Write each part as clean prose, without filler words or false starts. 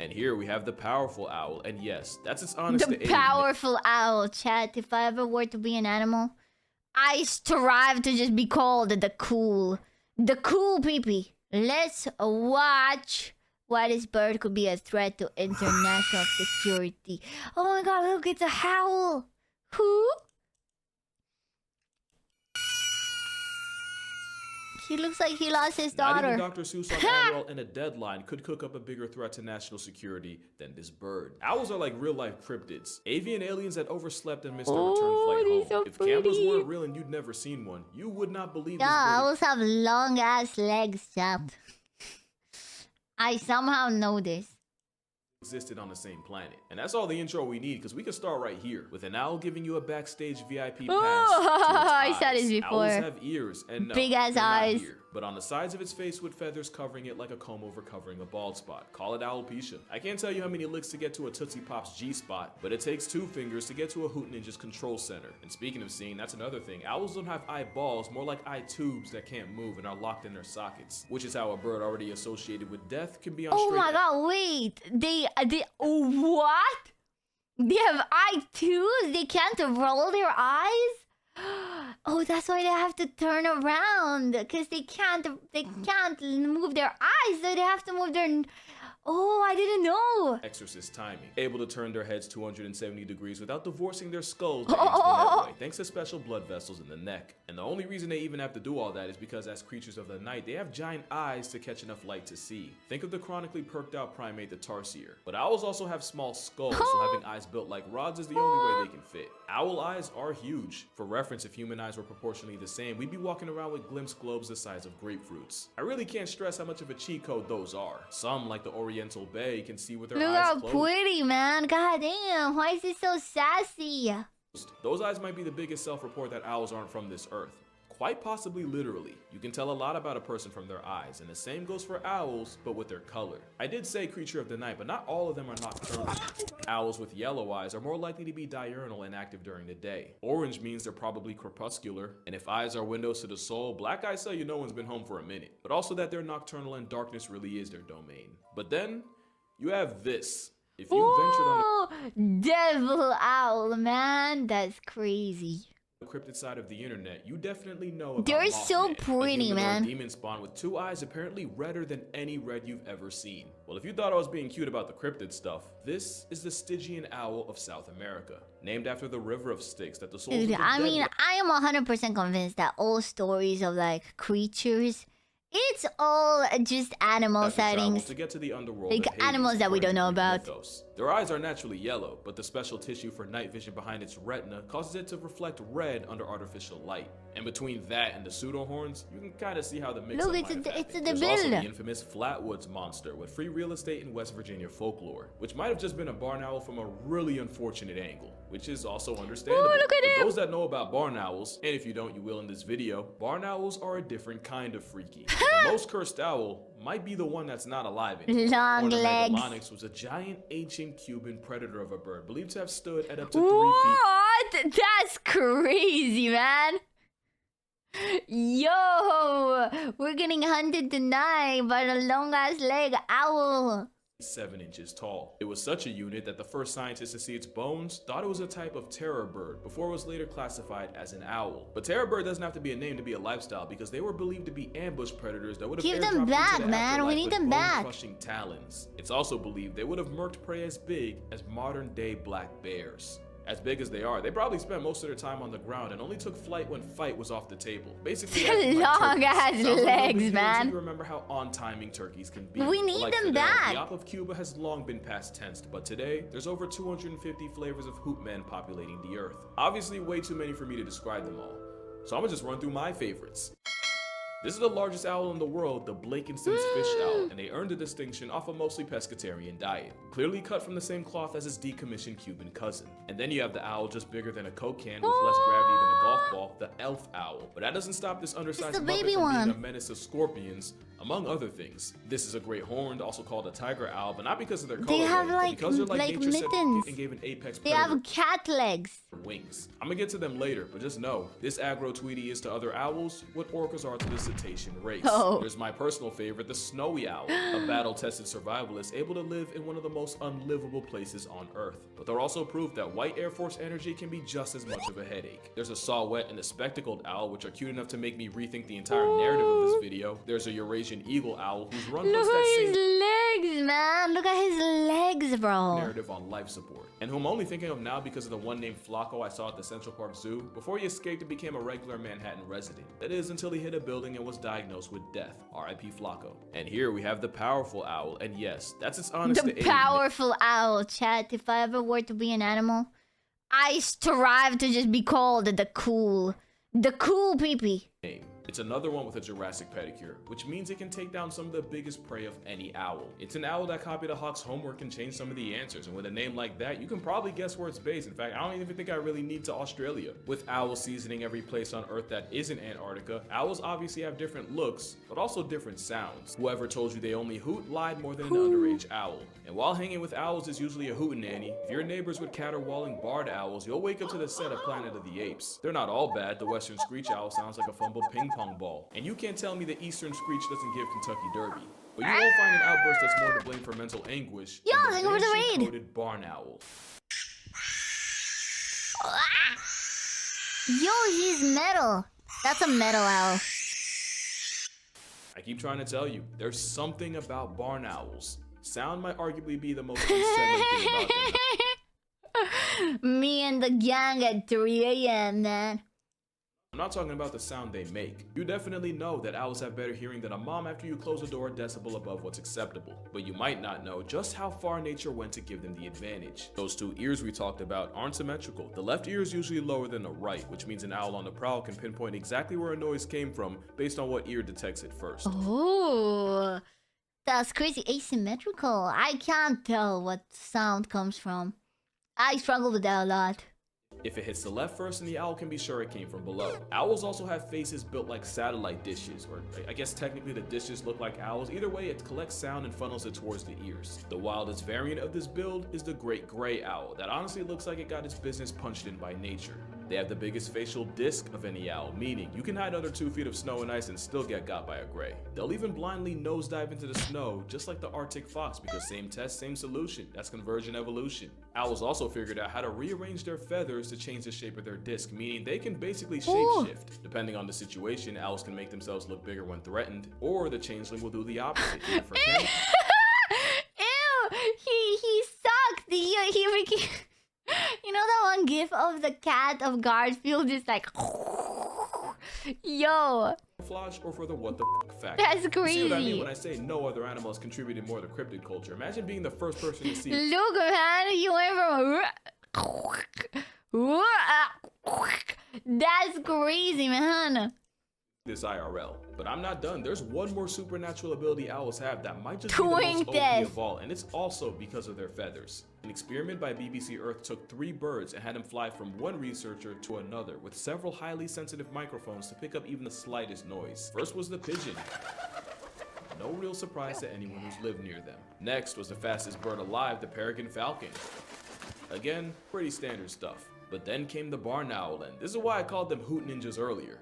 And here we have the powerful owl, and yes, that's its honest The powerful owl, chat. If I ever were to be an animal, I strive to just be called the cool peepee. Let's watch why this bird could be a threat to international security. Oh my god, look, it's a howl. Who? He looks like he lost his daughter. Not even Dr. Seuss on Adderall and a deadline could cook up a bigger threat to national security than this bird. Owls are like real-life cryptids. Avian aliens that overslept and missed their return flight home. So if cameras weren't real and you'd never seen one, you would not believe this bird. Owls have long-ass legs, chat. I somehow know this. Existed on the same planet. And that's all the intro we need, because we can start right here with an owl giving you a backstage VIP pass. I said this before. Owls have ears and no, big ass eyes. Here, but on the sides of its face with feathers covering it like a comb over covering a bald spot. Call it alopecia. I can't tell you how many licks to get to a Tootsie Pop's G-spot, but it takes 2 fingers to get to a Hoot Ninja's control center. And speaking of seeing, that's another thing. Owls don't have eyeballs, more like eye tubes that can't move and are locked in their sockets, which is how a bird already associated with death can be on Oh my god, wait. They what? They have eye tubes? They can't roll their eyes? Oh, that's why they have to turn around, because they can't move their eyes, so they have to move their... Oh, I didn't know. Exorcist timing. Able to turn their heads 270 degrees without divorcing their skulls that way, thanks to special blood vessels in the neck. And the only reason they even have to do all that is because as creatures of the night, they have giant eyes to catch enough light to see. Think of the chronically perked out primate, the tarsier. But owls also have small skulls, so having eyes built like rods is the only way they can fit. Owl eyes are huge. For reference, if human eyes were proportionally the same, we'd be walking around with glimpse globes the size of grapefruits. I really can't stress how much of a cheat code those are. Some, like the Oriental Bay, can see with their Look eyes how closed. pretty, man. God damn, why is he so sassy? Those eyes might be the biggest self-report that owls aren't from this earth. Quite possibly literally. You can tell a lot about a person from their eyes, and the same goes for owls, but with their color. I did say creature of the night, but not all of them are nocturnal. Owls with yellow eyes are more likely to be diurnal and active during the day. Orange means they're probably crepuscular, and if eyes are windows to the soul, black eyes tell you no one's been home for a minute, but also that they're nocturnal and darkness really is their domain. But then, you have this. If you ventured on the devil owl, man, that's crazy. Cryptid side of the internet, you definitely know about They're Mothman, so pretty, a man. demon spawn with 2 eyes apparently redder than any red you've ever seen. Well, if you thought I was being cute about the cryptid stuff, this is the Stygian owl of South America, named after the river of Styx that the souls of the I dead mean, I am 100% convinced that all stories of like creatures, it's all just animal sightings. To get to the underworld, like animals that we don't know about. Mythos. Their eyes are naturally yellow, but the special tissue for night vision behind its retina causes it to reflect red under artificial light. And between that and the pseudo horns, you can kind of see how the mix-up Look, it's the There's also the bill. infamous Flatwoods monster with free real estate in West Virginia folklore, which might have just been a barn owl from a really unfortunate angle, which is also understandable. Ooh, look at For him. those that know about barn owls, and if you don't, you will in this video, barn owls are a different kind of freaky. The most cursed owl might be the one that's not alive anymore. Long legs. Ornamentalonyx was a giant ancient Cuban predator of a bird, believed to have stood at up to 3 feet. What? That's crazy, man. Yo, we're getting hunted tonight by a long ass leg owl. 7 inches tall. It was such a unit that the first scientists to see its bones thought it was a type of terror bird before it was later classified as an owl. But terror bird doesn't have to be a name to be a lifestyle, because they were believed to be ambush predators that would have Give them back, man. We need them back. Crushing talons. It's also believed they would have murked prey as big as modern day black bears. As big as they are, they probably spent most of their time on the ground and only took flight when fight was off the table. Basically, long ass legs, man. You remember how on-timing turkeys can be. We need them back. The op of Cuba has long been past tensed, but today there's over 250 flavors of hoot men populating the earth. Obviously, way too many for me to describe them all. So I'm gonna just run through my favorites. This is the largest owl in the world, the Blakenson's fish owl, and they earned the distinction off a mostly pescatarian diet. Clearly cut from the same cloth as his decommissioned Cuban cousin. And then you have the owl just bigger than a Coke can with less gravity than a golf ball, the elf owl. But that doesn't stop this undersized the muppet baby from one. being a menace of scorpions, among other things. This is a great horned, also called a tiger owl, but not because of their They color, have but like because they're like nature said mittens. and gave an apex They predator have cat legs. wings. I'm gonna get to them later, but just know, this aggro Tweety is to other owls what orcas are to the cetacean race. Oh. There's my personal favorite, the snowy owl, a battle-tested survivalist able to live in one of the most unlivable places on Earth. But they're also proof that white Air Force energy can be just as much of a headache. There's a saw-whet and a spectacled owl, which are cute enough to make me rethink the entire narrative of this video. There's a Eurasian eagle owl whose run Look puts that at same his legs, man. Look at his legs, bro. narrative on life support, and who I'm only thinking of now because of the one named Flacco I saw at the Central Park Zoo before he escaped and became a regular Manhattan resident. That is, until he hit a building and was diagnosed with death. R.I.P. Flacco. And here we have the powerful owl, and yes, that's its honest The powerful owl, chat. If I ever were to be an animal, I strive to just be called the cool peepee. name. It's another one with a Jurassic pedicure, which means it can take down some of the biggest prey of any owl. It's an owl that copied a hawk's homework and changed some of the answers, and with a name like that, you can probably guess where it's based. In fact, I don't even think I really need to Australia. With owls seasoning every place on Earth that isn't Antarctica, owls obviously have different looks, but also different sounds. Whoever told you they only hoot lied more than an underage owl. And while hanging with owls is usually a hootenanny, if your neighbors with caterwauling barred owls, you'll wake up to the set of Planet of the Apes. They're not all bad. The western screech owl sounds like a fumbled ping pong ball. And you can't tell me the eastern screech doesn't give Kentucky Derby. But you won't find an outburst that's more to blame for mental anguish Yo, than thank the you for the banshee raid. coated barn owl. Yo, he's metal. That's a metal owl. I keep trying to tell you, there's something about barn owls. Sound might arguably be the most unsettling thing about them. Me and the gang at 3 a.m., man. I'm not talking about the sound they make. You definitely know that owls have better hearing than a mom after you close a door a decibel above what's acceptable. But you might not know just how far nature went to give them the advantage. Those two ears we talked about aren't symmetrical. The left ear is usually lower than the right, which means an owl on the prowl can pinpoint exactly where a noise came from based on what ear detects it first. Oh, that's crazy. Asymmetrical. I can't tell what sound comes from. I struggle with that a lot. If it hits the left first, then the owl can be sure it came from below. Owls also have faces built like satellite dishes, or I guess technically the dishes look like owls. Either way, it collects sound and funnels it towards the ears. The wildest variant of this build is the great gray owl, that honestly looks like it got its business punched in by nature. They have the biggest facial disc of any owl, meaning you can hide under 2 feet of snow and ice and still get got by a gray. They'll even blindly nosedive into the snow, just like the Arctic fox, because same test, same solution. That's convergent evolution. Owls also figured out how to rearrange their feathers to change the shape of their disc, meaning they can basically shapeshift. Depending on the situation, owls can make themselves look bigger when threatened, or the changeling will do the opposite. Either for camera- Ew, he sucked. He became. You know that one gif of the cat of Garfield is like, yo, camouflage, or for the what the fact. that's You see what I mean crazy. when I say no other animals contributed more to cryptid culture? Imagine being the first person to see Look, man, you went from that's crazy, man. this IRL. But I'm not done. There's one more supernatural ability owls have that might just be the Twink most OP death. of all, and it's also because of their feathers. An experiment by BBC Earth took 3 birds and had them fly from one researcher to another with several highly sensitive microphones to pick up even the slightest noise. First was the pigeon. No real surprise to anyone who's lived near them. Next was the fastest bird alive, the peregrine falcon. Again, pretty standard stuff. But then came the barn owl, and this is why I called them hoot ninjas earlier.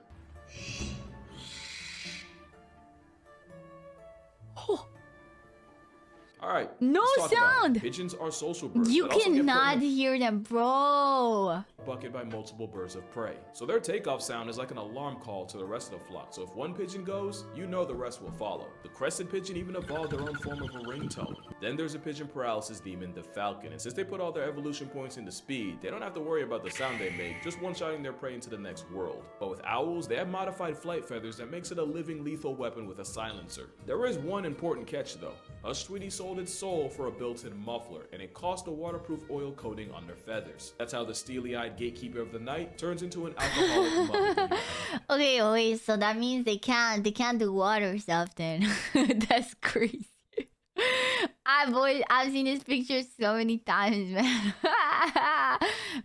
Alright, No let's talk about it. sound. Pigeons are social birds. You that also get put in cannot a hear them, bro. bucket by multiple birds of prey. So their takeoff sound is like an alarm call to the rest of the flock. So if one pigeon goes, you know the rest will follow. The crested pigeon even evolved their own form of a ringtone. Then there's a pigeon paralysis demon, the falcon. And since they put all their evolution points into speed, they don't have to worry about the sound they make, just one-shotting their prey into the next world. But with owls, they have modified flight feathers that makes it a living lethal weapon with a silencer. There is one important catch though. Hush Tweety sold its soul for a built-in muffler, and it cost a waterproof oil coating on their feathers. That's how the steely-eyed gatekeeper of the night turns into an alcoholic mother. Okay, wait. So that means they can't do water stuff then. That's crazy. I've seen this picture so many times, man.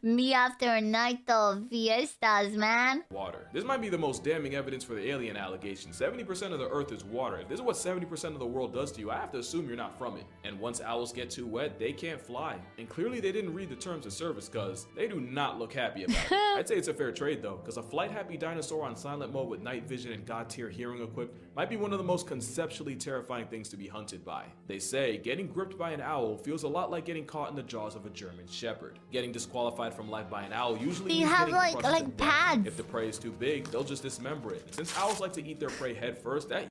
Me after a night of fiestas, man. Water. This might be the most damning evidence for the alien allegation. 70% of the Earth is water. If this is what 70% of the world does to you, I have to assume you're not from it. And once owls get too wet, they can't fly. And clearly they didn't read the terms of service, cause they do not look happy about it. I'd say it's a fair trade though, cause a flight-happy dinosaur on silent mode with night vision and god-tier hearing equipped might be one of the most conceptually terrifying things to be hunted by. They say getting gripped by an owl feels a lot like getting caught in the jaws of a German shepherd. Getting disqualified from life by an owl usually They means have getting crushed to like death. pads. If the prey is too big, they'll just dismember it. And since owls like to eat their prey head first, that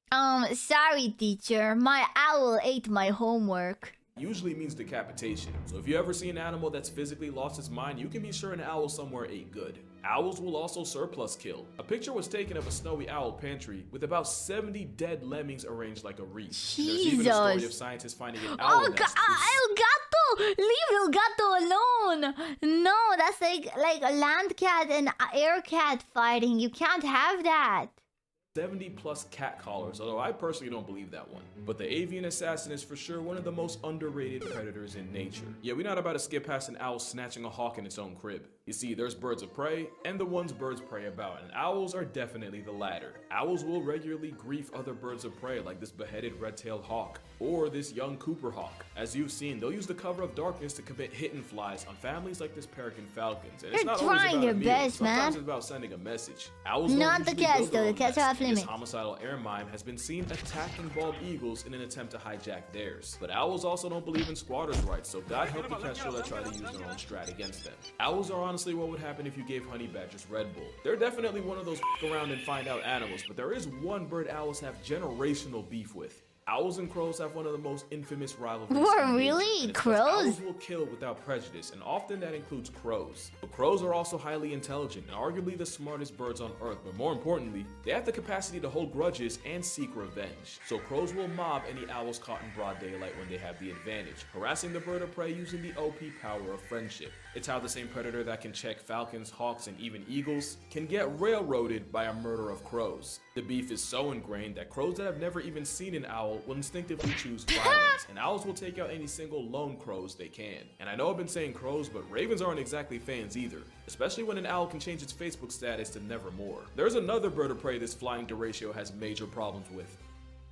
Sorry, teacher. My owl ate my homework. usually means decapitation. So if you ever see an animal that's physically lost its mind, you can be sure an owl somewhere ate good. Owls will also surplus kill. A picture was taken of a snowy owl pantry with about 70 dead lemmings arranged like a wreath. There's even a story of scientists finding an owl Oh, nest. El Gato! Leave El Gato alone! No, that's like a land cat and air cat fighting. You can't have that. 70 plus cat collars, although I personally don't believe that one. But the avian assassin is for sure one of the most underrated predators in nature. Yeah, we're not about to skip past an owl snatching a hawk in its own crib. You see, there's birds of prey and the ones birds prey about, and owls are definitely the latter. Owls will regularly grief other birds of prey like this beheaded red-tailed hawk or this young Cooper hawk. As you've seen, they'll use the cover of darkness to commit hit and flies on families like this peregrine falcons. And it's You're not always trying about your a meal. best, Sometimes man. it's about sending a message. Owls don't Not the usually cats, build their though. The own cats are nests, off and this limits. homicidal air mime has been seen attacking bald eagles in an attempt to hijack theirs. But owls also don't believe in squatters' rights, so God help the kestrel that try to use their own strat against them. Owls are honestly what would happen if you gave honey badgers Red Bull. They're definitely one of those around and find out animals, but there is one bird owls have generational beef with. Owls and crows have one of the most infamous rivalries. What, in nature, really? and it's because Crows? Owls will kill without prejudice, and often that includes crows. But crows are also highly intelligent and arguably the smartest birds on Earth, but more importantly, they have the capacity to hold grudges and seek revenge. So crows will mob any owls caught in broad daylight when they have the advantage, harassing the bird of prey using the OP power of friendship. It's how the same predator that can check falcons, hawks, and even eagles can get railroaded by a murder of crows. The beef is so ingrained that crows that have never even seen an owl will instinctively choose violence, and owls will take out any single lone crows they can. And I know I've been saying crows, but ravens aren't exactly fans either, especially when an owl can change its Facebook status to nevermore. There's another bird of prey this flying deratio has major problems with: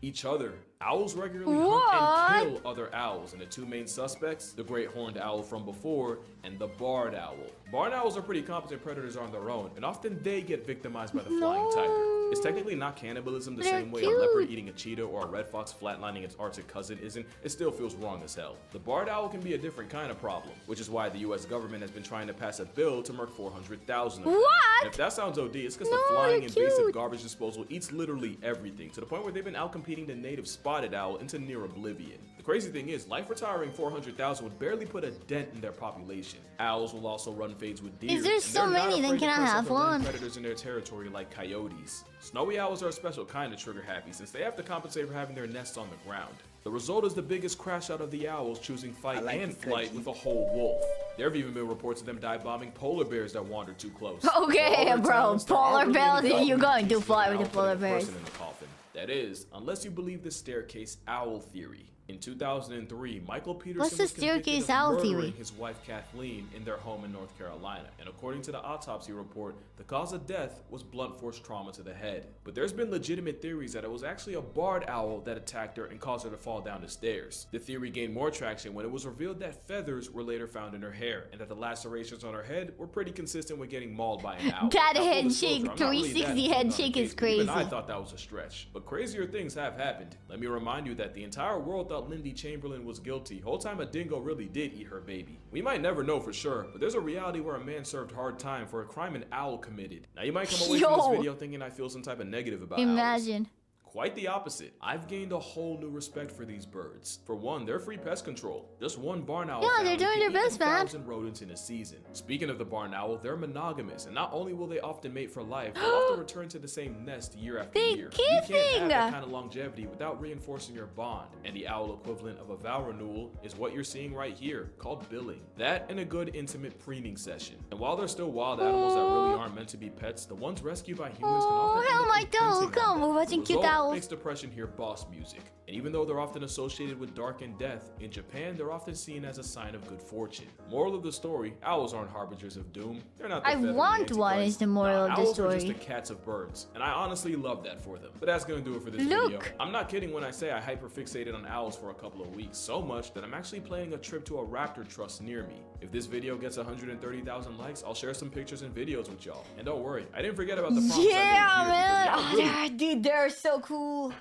each other. Owls regularly hunt and kill other owls, and the two main suspects, the great horned owl from before and the barred owl. Barred owls are pretty competent predators on their own, and often they get victimized by the flying tiger. It's technically not cannibalism the same way a leopard eating a cheetah or a red fox flatlining its Arctic cousin isn't. It still feels wrong as hell. The barred owl can be a different kind of problem, which is why the US government has been trying to pass a bill to murk 400,000 of them. What? And if that sounds OD, it's because No, the flying they're invasive cute. garbage disposal eats literally everything, to the point where they've been outcompeting the native spotted owl into near oblivion. The crazy thing is, life retiring 400,000 would barely put a dent in their population. Owls will also run fades with deer. If there's and so they're not many, then afraid to can I press have other land one? predators in their territory like coyotes. Snowy owls are a special kind of trigger happy, since they have to compensate for having their nests on the ground. The result is the biggest crash out of the owls choosing fight and flight with a whole wolf. There have even been reports of them dive bombing polar bears that wandered too close. Okay, For all their bro, talents, there polar aren't really bears, any you're government going too cases far of with the owl polar putting a bears. person in the coffin. That is, unless you believe the staircase owl theory. In 2003, Michael Peterson What's the was convicted staircase of owl murdering theory? his wife Kathleen in their home in North Carolina, and according to the autopsy report, the cause of death was blunt force trauma to the head. But there's been legitimate theories that it was actually a barred owl that attacked her and caused her to fall down the stairs. The theory gained more traction when it was revealed that feathers were later found in her hair, and that the lacerations on her head were pretty consistent with getting mauled by an owl. That Now, full head disclosure, shake, I'm not really that 360 keen head on the shake is case, but even I crazy. thought that was a stretch, but crazier things have happened. Let me remind you that the entire world thought Lindy Chamberlain was guilty. Whole time a dingo really did eat her baby. We might never know for sure, but there's a reality where a man served hard time for a crime an owl committed. Now you might come away from Yo. this video thinking I feel some type of negative about owls. Imagine. Quite the opposite. I've gained a whole new respect for these birds. For one, they're free pest control. Just one barn owl Yeah, family they're doing can their eat best, man. 1,000 rodents in a season. Speaking of the barn owl, they're monogamous, and not only will they often mate for life, they'll often return to the same nest year after They year. You can't kissing! have that kind of longevity without reinforcing your bond, and the owl equivalent of a vow renewal is what you're seeing right here, called billing. That and a good intimate preening session. And while they're still wild animals that really aren't meant to be pets, the ones rescued by humans can often Oh, end hell up my toe. imprinting on Come, them. we're watching The cute result, owls. makes depression hear boss music. And even though they're often associated with dark and death, in Japan they're often seen as a sign of good fortune. Moral of the story, owls aren't harbingers of doom. They're not the I feathery want one Antichrist. is the moral of the owls are just story. the cats of birds, and I honestly love that for them. But that's gonna do it for this Look. video. I'm not kidding when I say I hyperfixated on owls for a couple of weeks, so much that I'm actually planning a trip to a raptor trust near me. If this video gets 130,000 likes, I'll share some pictures and videos with y'all. And don't worry, I didn't forget about the prompts Yeah, I man. made here, because y'all really Dude, they're so cool.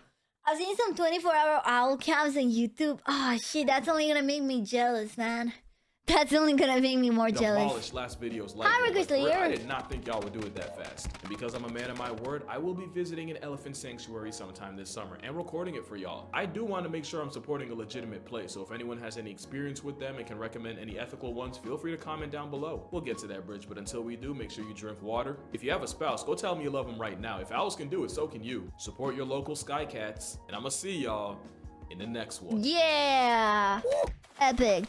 I've seen some 24-hour owl cams on YouTube. Oh, shit, that's only gonna make me jealous, man. That's only gonna make me more jealous. demolished last video's like Hi, Rick Slayer. I did not think y'all would do it that fast. And because I'm a man of my word, I will be visiting an elephant sanctuary sometime this summer and recording it for y'all. I do want to make sure I'm supporting a legitimate place, so if anyone has any experience with them and can recommend any ethical ones, feel free to comment down below. We'll get to that bridge, but until we do, make sure you drink water. If you have a spouse, go tell them you love them right now. If owls can do it, so can you. Support your local sky cats, and I'ma see y'all in the next one. Yeah. Epic.